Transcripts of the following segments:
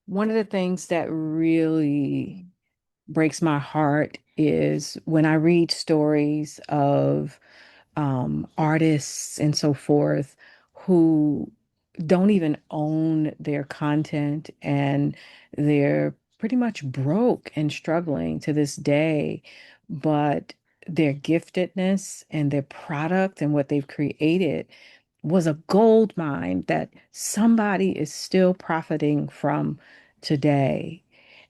One of the things that really breaks my heart is when I read stories of artists and so forth who don't even own their content and they're pretty much broke and struggling to this day, but their giftedness and their product and what they've created was a gold mine that somebody is still profiting from today.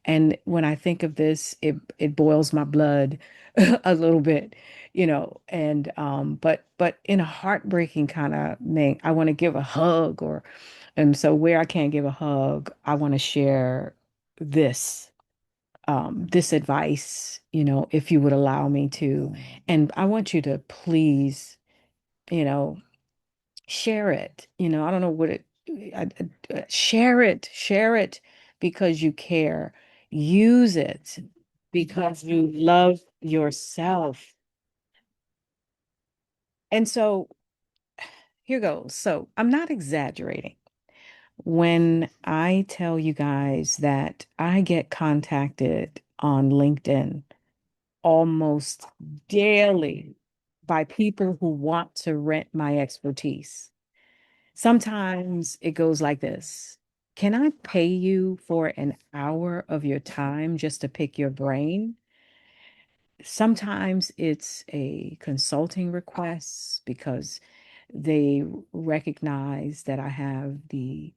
And when I think of this, it boils my blood a little bit, and but in a heartbreaking kind of thing, I want to give a hug and so where I can't give a hug, I want to share this this advice, if you would allow me to. And I want you to please, you know, share it. I don't know what share it because you care. Use it because you love yourself. And so here goes. So I'm not exaggerating when I tell you guys that I get contacted on LinkedIn almost daily by people who want to rent my expertise. Sometimes it goes like this. Can I pay you for an hour of your time just to pick your brain? Sometimes it's a consulting request because they recognize that I have the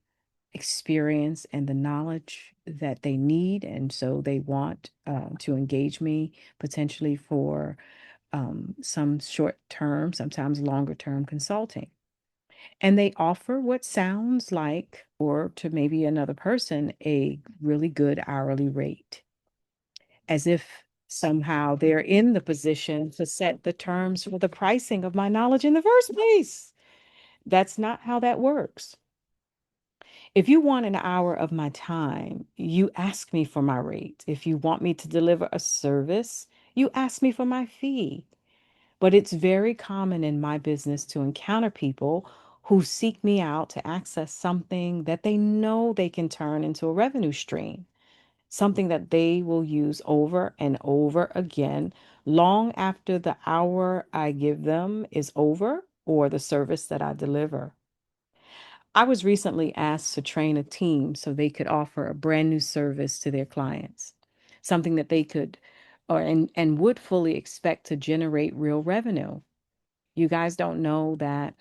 experience and the knowledge that they need. And so they want to engage me potentially for some short term, sometimes longer term consulting. And they offer what sounds like, or to maybe another person, a really good hourly rate, as if somehow they're in the position to set the terms for the pricing of my knowledge in the first place. That's not how that works. If you want an hour of my time, you ask me for my rate. If you want me to deliver a service, you ask me for my fee. But it's very common in my business to encounter people who seek me out to access something that they know they can turn into a revenue stream, something that they will use over and over again, long after the hour I give them is over or the service that I deliver. I was recently asked to train a team so they could offer a brand new service to their clients, something that they could and would fully expect to generate real revenue. You guys don't know that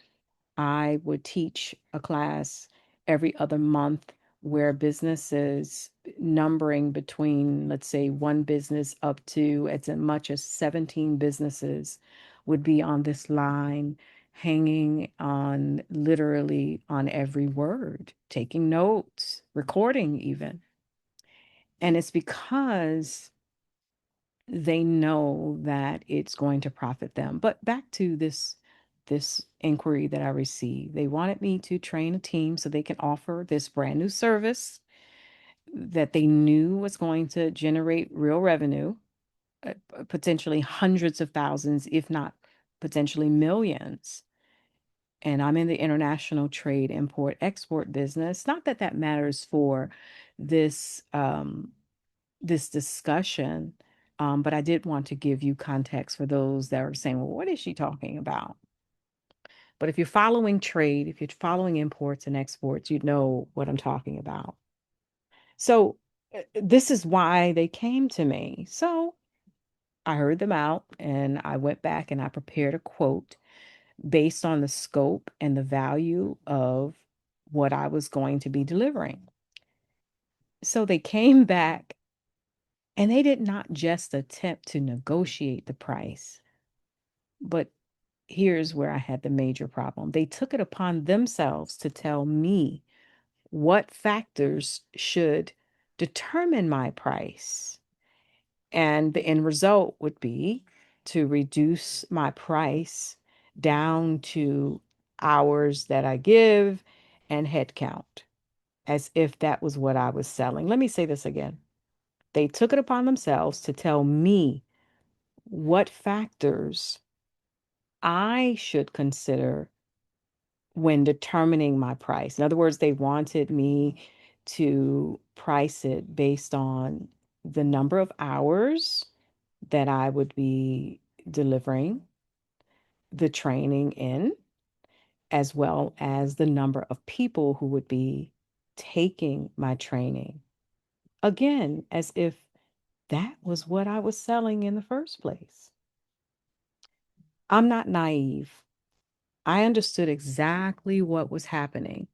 I would teach a class every other month where businesses numbering between, let's say, one business up to as much as 17 businesses would be on this line, hanging on literally on every word, taking notes, recording even. And it's because they know that it's going to profit them. But back to this inquiry that I received. They wanted me to train a team so they can offer this brand new service that they knew was going to generate real revenue, potentially hundreds of thousands, if not potentially millions. And I'm in the international trade, import, export business. Not that that matters for this this discussion. But I did want to give you context for those that are saying, well, what is she talking about? But if you're following trade, if you're following imports and exports, you know what I'm talking about. So this is why they came to me. So I heard them out and I went back and I prepared a quote based on the scope and the value of what I was going to be delivering. So they came back and they did not just attempt to negotiate the price, but here's where I had the major problem. They took it upon themselves to tell me what factors should determine my price. And the end result would be to reduce my price down to hours that I give and head count, as if that was what I was selling. Let me say this again. They took it upon themselves to tell me what factors I should consider when determining my price. In other words, they wanted me to price it based on the number of hours that I would be delivering the training in, as well as the number of people who would be taking my training. Again, as if that was what I was selling in the first place. I'm not naive. I understood exactly what was happening.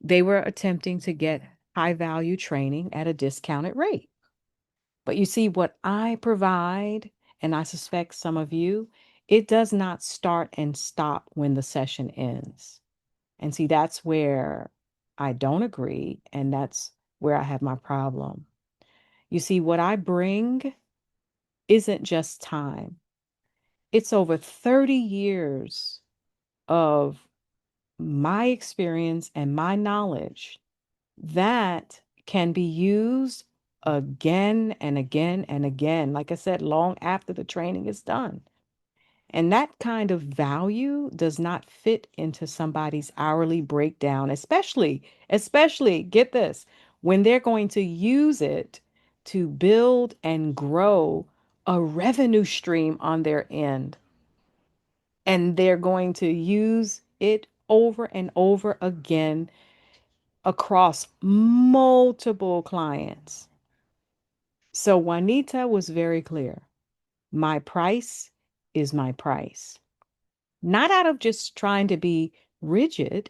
They were attempting to get high value training at a discounted rate. But you see, what I provide, and I suspect some of you, it does not start and stop when the session ends. And see, that's where I don't agree. And that's where I have my problem. You see, what I bring isn't just time, it's over 30 years of my experience and my knowledge that can be used again and again and again, like I said, long after the training is done. And that kind of value does not fit into somebody's hourly breakdown, especially, get this, when they're going to use it to build and grow a revenue stream on their end. And they're going to use it over and over again across multiple clients. So Juanita was very clear. My price is my price. Not out of just trying to be rigid,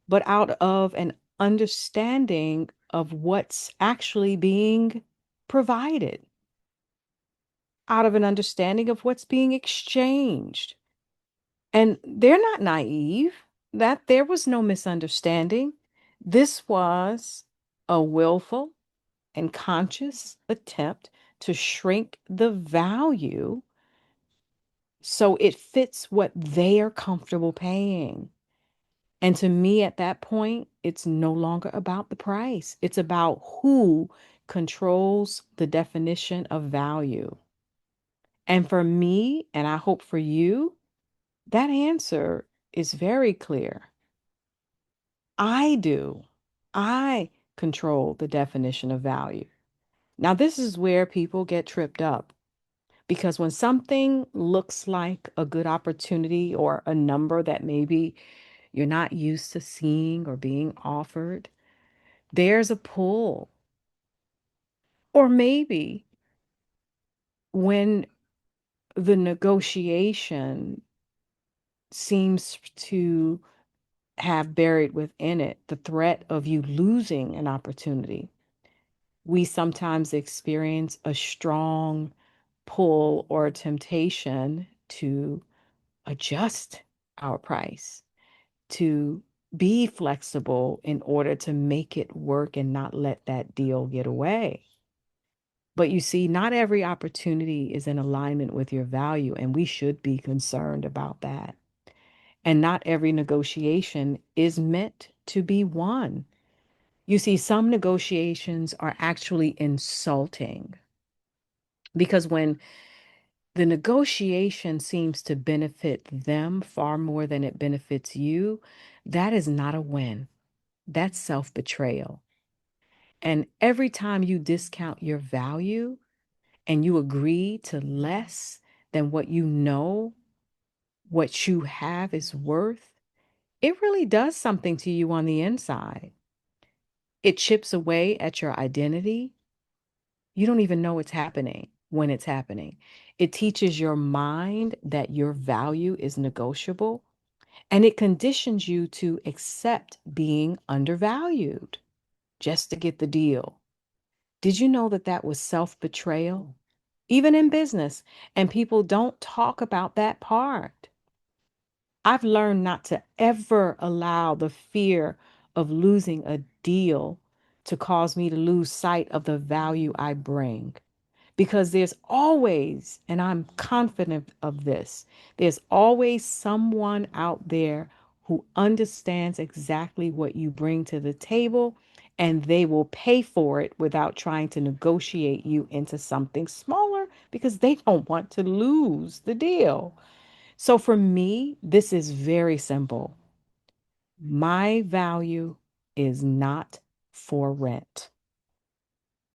but out of an understanding of what's actually being provided, out of an understanding of what's being exchanged. And they're not naive, that there was no misunderstanding. This was a willful and conscious attempt to shrink the value so it fits what they are comfortable paying. And to me, at that point, it's no longer about the price. It's about who controls the definition of value. And for me, and I hope for you, that answer is very clear. I do. I control the definition of value. Now, this is where people get tripped up because when something looks like a good opportunity or a number that maybe you're not used to seeing or being offered, there's a pull. Or maybe when the negotiation seems to have buried within it the threat of you losing an opportunity, we sometimes experience a strong pull or temptation to adjust our price, to be flexible in order to make it work and not let that deal get away. But you see, not every opportunity is in alignment with your value, and we should be concerned about that. And not every negotiation is meant to be won. You see, some negotiations are actually insulting because when the negotiation seems to benefit them far more than it benefits you, that is not a win. That's self betrayal. And every time you discount your value and you agree to less than what you know what you have is worth, it really does something to you on the inside. It chips away at your identity. You don't even know it's happening when it's happening. It teaches your mind that your value is negotiable, and it conditions you to accept being undervalued just to get the deal. Did you know that that was self betrayal? Even in business, and people don't talk about that part. I've learned not to ever allow the fear of losing a deal to cause me to lose sight of the value I bring. Because there's always, and I'm confident of this, there's always someone out there who understands exactly what you bring to the table, and they will pay for it without trying to negotiate you into something smaller because they don't want to lose the deal. So for me, this is very simple. My value is not for rent.